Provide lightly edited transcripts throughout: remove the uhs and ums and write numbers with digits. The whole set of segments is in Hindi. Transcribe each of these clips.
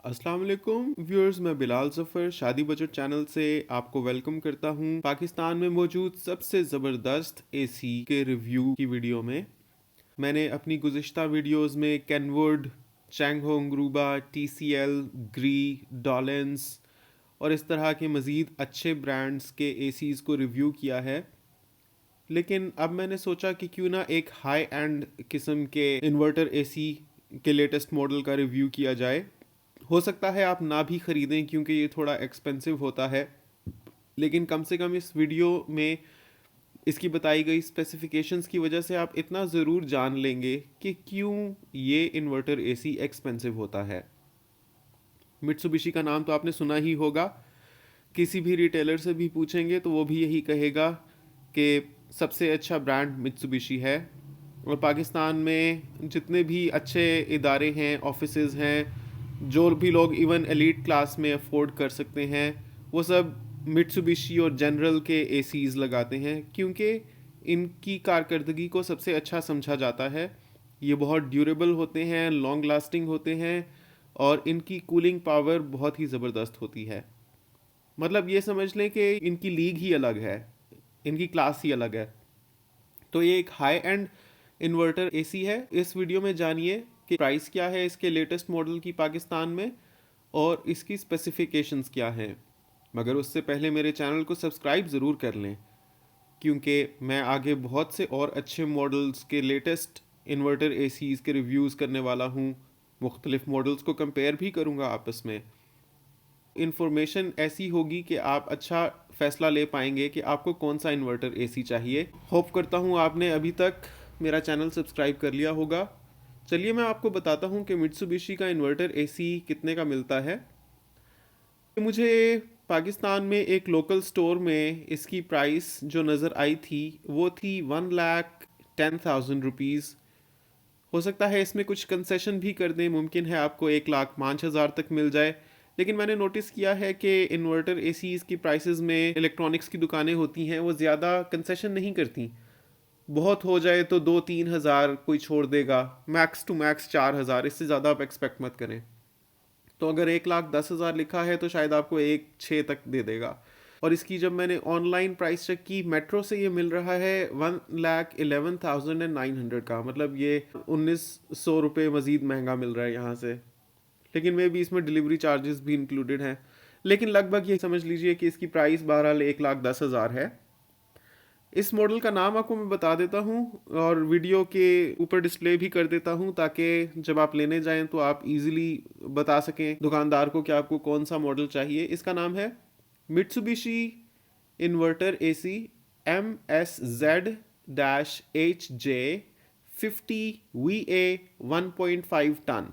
अस्सलाम वालेकुम व्यूअर्स, मैं बिलाल ज़फ़र शादी बजट चैनल से आपको वेलकम करता हूं पाकिस्तान में मौजूद सबसे ज़बरदस्त एसी के रिव्यू की वीडियो में। मैंने अपनी गुज़िश्ता वीडियोस में कैनवुड, चैंगहोंग रूबा, टीसीएल, ग्री, डॉलेंस और इस तरह के मज़ीद अच्छे ब्रांड्स के एसीज़ को रिव्यू किया है। लेकिन अब मैंने सोचा कि क्यों ना एक हाई एंड किस्म के इन्वर्टर एसी के लेटेस्ट मॉडल का रिव्यू किया जाए। हो सकता है आप ना भी ख़रीदें क्योंकि ये थोड़ा एक्सपेंसिव होता है, लेकिन कम से कम इस वीडियो में इसकी बताई गई स्पेसिफिकेशंस की वजह से आप इतना ज़रूर जान लेंगे कि क्यों ये इन्वर्टर एसी एक्सपेंसिव होता है। मित्सुबिशी का नाम तो आपने सुना ही होगा। किसी भी रिटेलर से भी पूछेंगे तो वो भी यही कहेगा कि सबसे अच्छा ब्रांड मित्सुबिशी है। और पाकिस्तान में जितने भी अच्छे इदारे हैं, ऑफिसेज हैं, जो भी लोग इवन एलीट क्लास में अफोर्ड कर सकते हैं, वो सब मित्सुबिशी और जनरल के एसीज़ लगाते हैं क्योंकि इनकी कारकर्दगी को सबसे अच्छा समझा जाता है। ये बहुत ड्यूरेबल होते हैं, लॉन्ग लास्टिंग होते हैं और इनकी कूलिंग पावर बहुत ही ज़बरदस्त होती है। मतलब ये समझ लें कि इनकी लीग ही अलग है, इनकी क्लास ही अलग है। तो ये एक हाई एंड इन्वर्टर एसी है। इस वीडियो में जानिए कि प्राइस क्या है इसके लेटेस्ट मॉडल की पाकिस्तान में और इसकी स्पेसिफिकेशंस क्या हैं। मगर उससे पहले मेरे चैनल को सब्सक्राइब ज़रूर कर लें क्योंकि मैं आगे बहुत से और अच्छे मॉडल्स के लेटेस्ट इन्वर्टर एसीज़ के रिव्यूज़ करने वाला हूँ। मुख्तलिफ मॉडल्स को कंपेयर भी करूँगा आपस में। इन्फॉर्मेशन ऐसी होगी कि आप अच्छा फ़ैसला ले पाएंगे कि आपको कौन सा इन्वर्टर एसी चाहिए। होप करता हूँ आपने अभी तक मेरा चैनल सब्सक्राइब कर लिया होगा। चलिए मैं आपको बताता हूँ कि मित्सुबिशी का इन्वर्टर एसी कितने का मिलता है। मुझे पाकिस्तान में एक लोकल स्टोर में इसकी प्राइस जो नज़र आई थी वो थी 1,10,000 रुपीज़। हो सकता है इसमें कुछ कंसेशन भी कर दें, मुमकिन है आपको 1,05,000 तक मिल जाए। लेकिन मैंने नोटिस किया है कि इन्वर्टर एसीज़ की प्राइसेस में इलेक्ट्रॉनिक्स की दुकानें होती हैं, वो ज़्यादा कंसेशन नहीं करती। बहुत हो जाए तो 2-3 हज़ार कोई छोड़ देगा, मैक्स टू मैक्स 4 हज़ार, इससे ज़्यादा आप एक्सपेक्ट मत करें। तो अगर 1,10,000 लिखा है तो शायद आपको 1,6 तक दे देगा। और इसकी जब मैंने ऑनलाइन प्राइस चेक की, मेट्रो से ये मिल रहा है 1,11,900 का, मतलब ये 1,900 रुपये मज़ीद महंगा मिल रहा है यहाँ से। लेकिन मे भी इसमें डिलीवरी चार्जेस भी इंक्लूडेड हैं। लेकिन लगभग ये समझ लीजिए कि इसकी प्राइस बहरहाल 1,10,000 है। इस मॉडल का नाम आपको मैं बता देता हूँ और वीडियो के ऊपर डिस्प्ले भी कर देता हूँ ताकि जब आप लेने जाएं तो आप इजीली बता सकें दुकानदार को कि आपको कौन सा मॉडल चाहिए। इसका नाम है Mitsubishi inverter AC MSZ-HJ50VA 1.5 ton.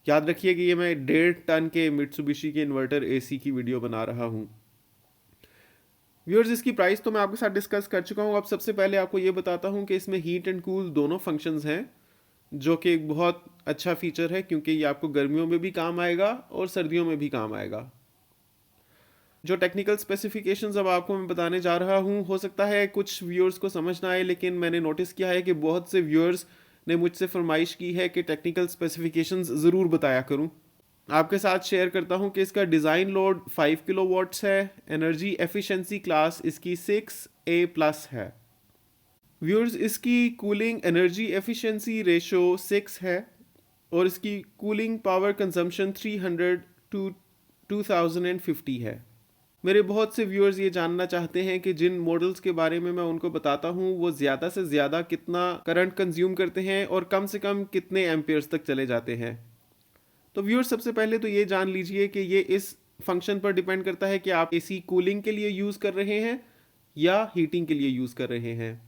याद रखिए कि ये मैं 1.5 टन के मित्सुबिशी के इन्वर्टर एसी की वीडियो बना रहा हूँ। व्यूअर्स, इसकी प्राइस तो मैं आपके साथ डिस्कस कर चुका हूँ। अब सबसे पहले आपको ये बताता हूँ कि इसमें हीट एंड कूल दोनों फंक्शंस हैं, जो कि एक बहुत अच्छा फीचर है क्योंकि ये आपको गर्मियों में भी काम आएगा और सर्दियों में भी काम आएगा। जो टेक्निकल स्पेसिफिकेशंस अब आपको मैं बताने जा रहा हूँ, हो सकता है कुछ व्यूअर्स को समझ ना आए, लेकिन मैंने नोटिस किया है कि बहुत से व्यूअर्स ने मुझसे फरमाइश की है कि टेक्निकल स्पेसिफिकेशंस ज़रूर बताया करूँ। आपके साथ शेयर करता हूँ कि इसका डिज़ाइन लोड 5 किलोवाट्स है। एनर्जी एफिशिएंसी क्लास इसकी 6A+ है। व्यूअर्स, इसकी कूलिंग एनर्जी एफिशिएंसी रेशो 6 है और इसकी कूलिंग पावर कंजम्पशन 300 टू 2050 है। मेरे बहुत से व्यूअर्स ये जानना चाहते हैं कि जिन मॉडल्स के बारे में मैं उनको बताता हूँ वो ज़्यादा से ज़्यादा कितना करंट कंज्यूम करते हैं और कम से कम कितने एम्पियर्स तक चले जाते हैं। तो व्यूअर्स, सबसे पहले तो ये जान लीजिए कि ये इस फंक्शन पर डिपेंड करता है कि आप एसी कूलिंग के लिए यूज़ कर रहे हैं या हीटिंग के लिए यूज़ कर रहे हैं।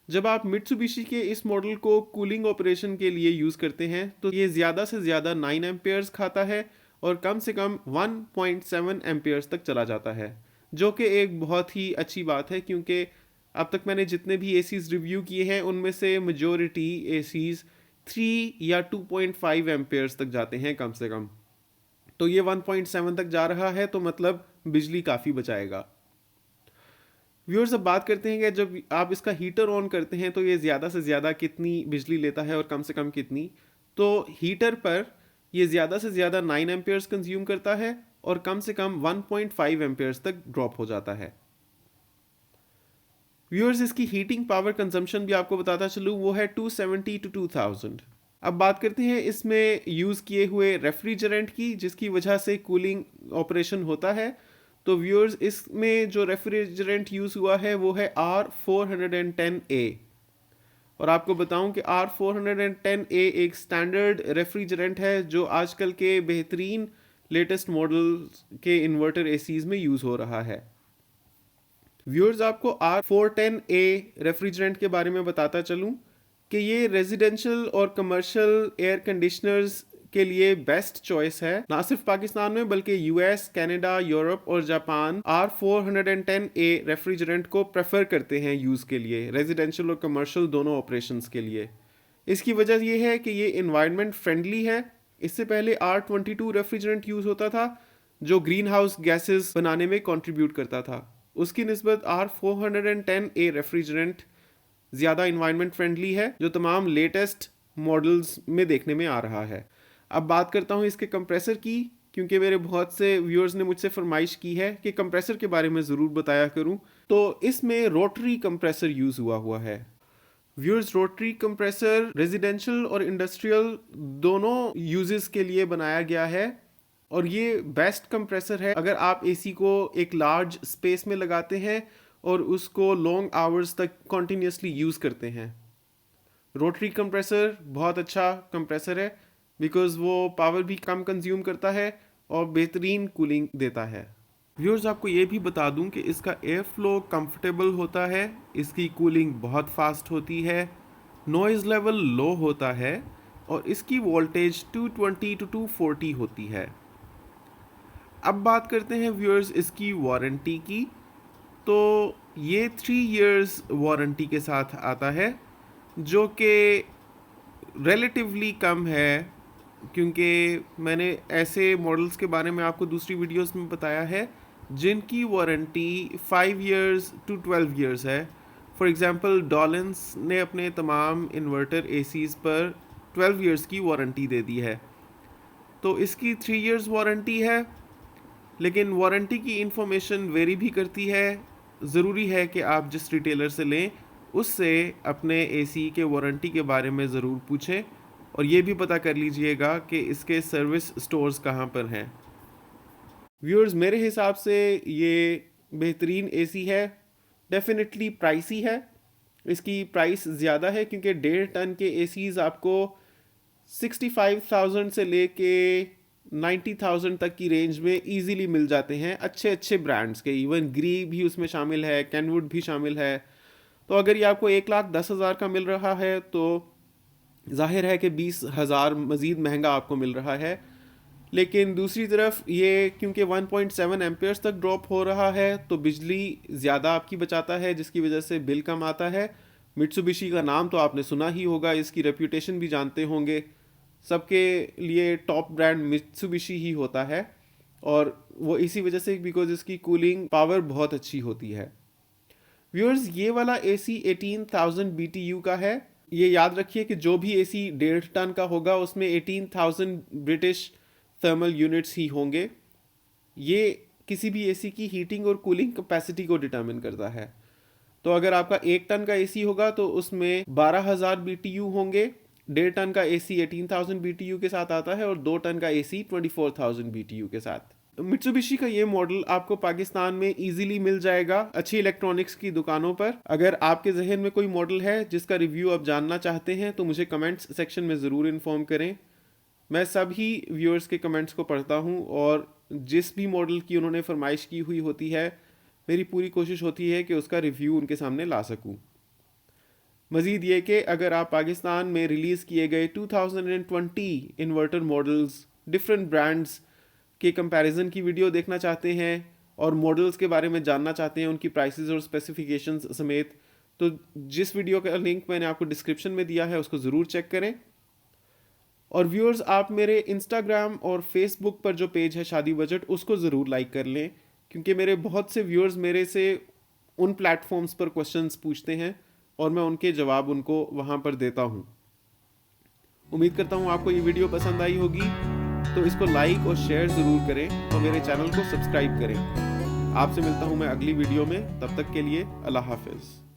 जब आप मित्सुबिशी के इस मॉडल को कूलिंग ऑपरेशन के लिए यूज़ करते हैं तो ये ज़्यादा से ज़्यादा 9 एम्पियर्स खाता है और कम से कम 1.7 एम्पियर्स तक चला जाता है, जो कि एक बहुत ही अच्छी बात है क्योंकि अब तक मैंने जितने भी एसीज़ रिव्यू किए हैं उनमें से मेजॉरिटी एसीज़ 3 या 2.5 एम्पियर्स तक जाते हैं कम से कम। तो ये 1.7 तक जा रहा है तो मतलब बिजली काफ़ी बचाएगा। व्यूअर्स, अब बात करते हैं कि जब आप इसका हीटर ऑन करते हैं तो ये ज़्यादा से ज़्यादा कितनी बिजली लेता है और कम से कम कितनी। तो हीटर पर ये ज़्यादा से ज़्यादा 9 एम्पेयर्स कंज्यूम करता है और कम से कम 1.5 एम्पेयर्स तक ड्रॉप हो जाता है। व्यूअर्स, इसकी हीटिंग पावर कंजम्पशन भी आपको बताता चलूँ, वो है 270 टू 2000। अब बात करते हैं इसमें यूज़ किए हुए रेफ्रिजरेंट की, जिसकी वजह से कूलिंग ऑपरेशन होता है। तो व्यूअर्स, इसमें जो रेफ्रिजरेंट यूज़ हुआ है वो है R410A। और आपको बताऊं कि R410A एक स्टैंडर्ड रेफ्रिजरेंट है जो आजकल के बेहतरीन लेटेस्ट मॉडल के इन्वर्टर एसीज में यूज़ हो रहा है। व्यूअर्स, आपको R410A रेफ्रिजरेंट के बारे में बताता चलूं कि ये रेजिडेंशियल और कमर्शियल एयर कंडीशनर्स के लिए बेस्ट चॉइस है, ना सिर्फ पाकिस्तान में बल्कि यूएस, कनाडा, यूरोप और जापान R410A रेफ्रिजरेंट को प्रेफर करते हैं यूज़ के लिए, रेजिडेंशियल और कमर्शियल दोनों ऑपरेशंस के लिए। इसकी वजह यह है कि ये इन्वायरमेंट फ्रेंडली है। इससे पहले R22 रेफ्रिजरेंट यूज़ होता था जो ग्रीन हाउस गैसेस बनाने में कंट्रीब्यूट करता था। उसकी निस्बत R410A रेफ्रिजरेंट ज़्यादा इन्वायरमेंट फ्रेंडली है, जो तमाम लेटेस्ट मॉडल्स में देखने में आ रहा है। अब बात करता हूँ इसके कंप्रेसर की, क्योंकि मेरे बहुत से व्यूअर्स ने मुझसे फरमाइश की है कि कंप्रेसर के बारे में ज़रूर बताया करूँ। तो इसमें रोटरी कंप्रेसर यूज़ हुआ है। व्यूअर्स, रोटरी कंप्रेसर रेजिडेंशियल और इंडस्ट्रियल दोनों यूजेस के लिए बनाया गया है और ये बेस्ट कंप्रेसर है अगर आप एसी को एक लार्ज स्पेस में लगाते हैं और उसको लॉन्ग आवर्स तक कॉन्टीन्यूसली यूज़ करते हैं। रोटरी कंप्रेसर बहुत अच्छा कंप्रेसर है बिकॉज वो पावर भी कम कंज्यूम करता है और बेहतरीन कूलिंग देता है। व्यूअर्स, आपको ये भी बता दूं कि इसका एयर फ्लो कंफर्टेबल होता है, इसकी कूलिंग बहुत फास्ट होती है, नॉइज़ लेवल लो होता है और इसकी वोल्टेज 220 टू 240 होती है। अब बात करते हैं व्यूअर्स इसकी वारंटी की। तो ये 3 इयर्स वारंटी के साथ आता है, जो कि रिलेटिवली कम है, क्योंकि मैंने ऐसे मॉडल्स के बारे में आपको दूसरी वीडियोस में बताया है जिनकी वारंटी 5 इयर्स टू 12 इयर्स है। फॉर एग्जांपल, डॉलेंस ने अपने तमाम इन्वर्टर एसीज़ पर 12 इयर्स की वारंटी दे दी है। तो इसकी 3 इयर्स वारंटी है, लेकिन वारंटी की इंफॉर्मेशन वेरी भी करती है। ज़रूरी है कि आप जिस रिटेलर से लें उससे अपने एसी के वारंटी के बारे में ज़रूर पूछें और ये भी पता कर लीजिएगा कि इसके सर्विस स्टोर्स कहाँ पर हैं। व्यूअर्स, मेरे हिसाब से ये बेहतरीन एसी है। डेफिनेटली प्राइसी है, इसकी प्राइस ज़्यादा है क्योंकि 1.5 टन के एसीज़ आपको 65,000 से लेके 90,000 तक की रेंज में इजीली मिल जाते हैं, अच्छे अच्छे ब्रांड्स के। इवन ग्री भी उसमें शामिल है, कैनवुड भी शामिल है। तो अगर ये आपको 1,10,000 का मिल रहा है तो जाहिर है कि 20,000 मज़ीद महंगा आपको मिल रहा है। लेकिन दूसरी तरफ ये क्योंकि 1.7 एम्पेयर्स तक ड्रॉप हो रहा है तो बिजली ज़्यादा आपकी बचाता है, जिसकी वजह से बिल कम आता है। मित्सुबिशी का नाम तो आपने सुना ही होगा, इसकी रेप्यूटेशन भी जानते होंगे। सबके लिए टॉप ब्रांड मित्सुबिशी ही होता है और वो इसी वजह से बिकॉज इसकी कूलिंग पावर बहुत अच्छी होती है। व्यूअर्स, ये वाला एसी 18,000 BTU का है। ये याद रखिए कि जो भी एसी 1.5 टन का होगा उसमें 18,000 ब्रिटिश थर्मल यूनिट्स ही होंगे। ये किसी भी एसी की हीटिंग और कूलिंग कैपेसिटी को डिटरमिन करता है। तो अगर आपका 1 टन का एसी होगा तो उसमें 12,000 BTU होंगे। 1.5 टन का एसी 18,000 BTU के साथ आता है और 2 टन का एसी 24,000 BTU के साथ। मित्सुबिशी का ये मॉडल आपको पाकिस्तान में इजीली मिल जाएगा अच्छी इलेक्ट्रॉनिक्स की दुकानों पर। अगर आपके जहन में कोई मॉडल है जिसका रिव्यू आप जानना चाहते हैं तो मुझे कमेंट्स सेक्शन में ज़रूर इन्फॉर्म करें। मैं सभी व्यूअर्स के कमेंट्स को पढ़ता हूं और जिस भी मॉडल की उन्होंने फरमाइश की हुई होती है मेरी पूरी कोशिश होती है कि उसका रिव्यू उनके सामने ला सकूं। मज़ीद ये कि अगर आप पाकिस्तान में रिलीज़ किए गए 2020 इन्वर्टर मॉडल्स डिफरेंट ब्रांड्स के कंपैरिजन की वीडियो देखना चाहते हैं और मॉडल्स के बारे में जानना चाहते हैं, उनकी प्राइसेस और स्पेसिफिकेशंस समेत, तो जिस वीडियो का लिंक मैंने आपको डिस्क्रिप्शन में दिया है उसको ज़रूर चेक करें। और व्यूअर्स, आप मेरे इंस्टाग्राम और फेसबुक पर जो पेज है शादी बजट, उसको ज़रूर लाइक कर लें, क्योंकि मेरे बहुत से व्यूअर्स मेरे से उन प्लेटफॉर्म्स पर क्वेश्चंस पूछते हैं और मैं उनके जवाब उनको वहाँ पर देता हूँ। उम्मीद करता हूँ आपको ये वीडियो पसंद आई होगी। तो इसको लाइक और शेयर ज़रूर करें और मेरे चैनल को सब्सक्राइब करें। आपसे मिलता हूँ मैं अगली वीडियो में, तब तक के लिए अल्लाह हाफिज़।